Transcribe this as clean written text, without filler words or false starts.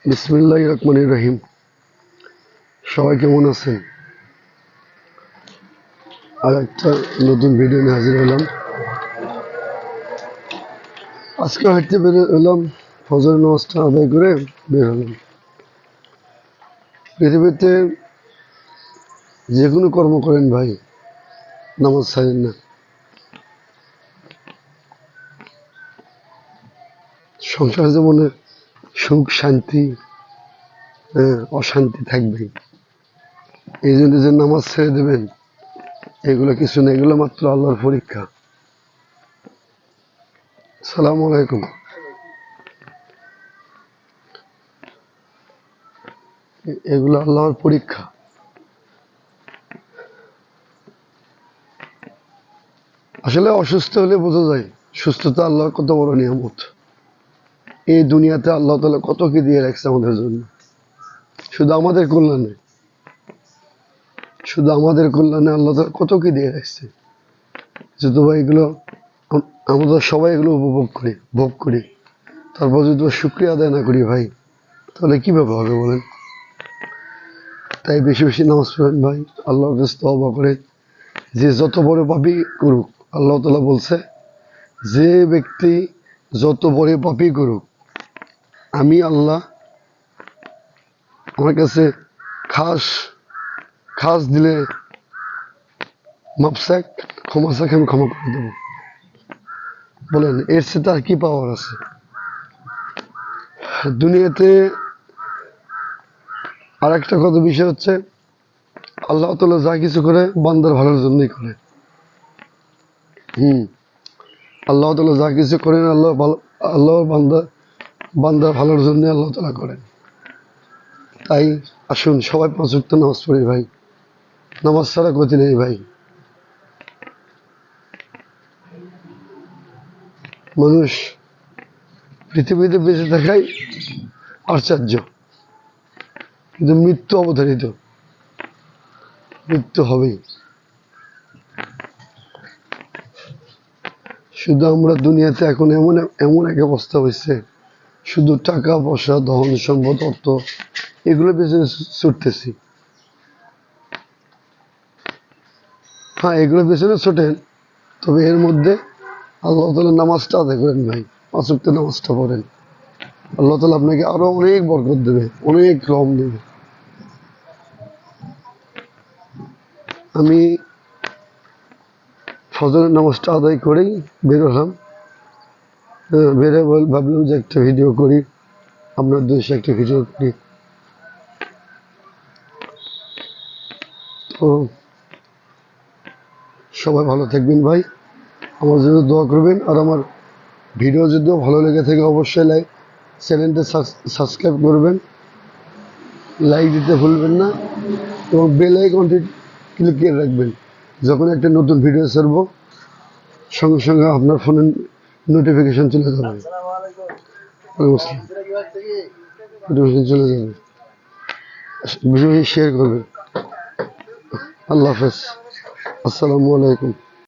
বিসমিল্লাহির রহমানির রহিম। সবাই কেমন আছেন? আর একটা নতুন ভিডিও নিয়ে হাজির হলাম। আজকে হাঁটতে বের হলাম, ফজর নামাজটা আদায় করে বের হলাম। পৃথিবীতে যে কোনো কর্ম করেন ভাই, নামাজ ছাড়েন না। সংসার জীবনে সুখ শান্তি অশান্তি থাকবেই। এই জন্য যে নামাজ ছেড়ে দেবেন এগুলো কিছু না, এগুলো মাত্র আল্লাহর পরীক্ষা। আসসালামু আলাইকুম। এগুলো আল্লাহর পরীক্ষা। আসলে অসুস্থ হলে বোঝা যায় সুস্থতা আল্লাহর কত বড় নিয়ামত। এই দুনিয়াতে আল্লাহ তাআলা কত কি দিয়ে রাখছে আমাদের জন্য, শুধু আমাদের কল্যাণে, আল্লাহ তাআলা কত কি দিয়ে রাখছে। যদি ভাই এগুলো আমরা সবাই এগুলো উপভোগ করি, ভোগ করি, তারপর যদি শুকরিয়া আদায় না করি ভাই, তাহলে কিভাবে হবে বলেন? তাই বেশি বেশি নামাজ পড়েন ভাই, আল্লাহর কাছে তওবা করেন। যে যত বড় পাপী করুক, আল্লাহ তাআলা বলছে যে ব্যক্তি যত বড় পাপী করুক, আমি আল্লাহ আমার কাছে খাস দিলে মাপসাক ক্ষমা চাক, আমি ক্ষমা করে দেবো। বলেন এর সাথে আর কি পাওয়ার আছে দুনিয়াতে? আর একটা কথা বিষয় হচ্ছে, আল্লাহ তাআলা যা কিছু করে বান্দার ভালোর জন্যই করে। আল্লাহ তাআলা যা কিছু করেন আল্লাহর বান্দার ভালোর জন্য আল্লাহ তাআলা করেন। তাই আসুন সবাই 5 ওয়াক্ত নামাজ পড়ি ভাই, নামাজ ছাড়া গতি নেই ভাই। মানুষ পৃথিবীতে বেঁচে থাকাই আশ্চর্য, কিন্তু মৃত্যু অবধারিত, মৃত্যু হবেই। শুধু আমরা দুনিয়াতে এখন এমন এক অবস্থা হয়েছে, শুধু টাকা পয়সা ধন সম্পদ অর্থ এগুলো পেছনে ছুটতেছি। হ্যাঁ, এগুলো পেছনে ছোটেন, তবে এর মধ্যে আল্লাহ তাআলা নামাজটা আদায় করেন ভাই, 5 ওয়াক্ত নামাজটা পড়েন। আল্লাহ তাআলা আপনাকে আরো অনেক বরকত দেবে, অনেক রহম দেবে। আমি ফজরের নামাজটা আদায় করেই বের হলাম। বেরে ভাবলাম যে একটা ভিডিও করি, আপনার দেশে একটা ভিডিও করি। তো সবাই ভালো থাকবেন ভাই, আমার জন্য দোয়া করবেন। আর আমার ভিডিও যদিও ভালো লেগে থাকে অবশ্যই চ্যানেলটা সাবস্ক্রাইব করবেন, লাইক দিতে ভুলবেন না, এবং বেল আইকনটি ক্লিক করে রাখবেন। যখন একটা নতুন ভিডিও ছাড়বো সঙ্গে সঙ্গে আপনার ফোনে নোটিফিকেশন চলে যাবে। নোটিফিকেশন চলে যাবে, ভিডিও শেয়ার করবেন। আল্লাহ হাফেজ, আসসালামু আলাইকুম।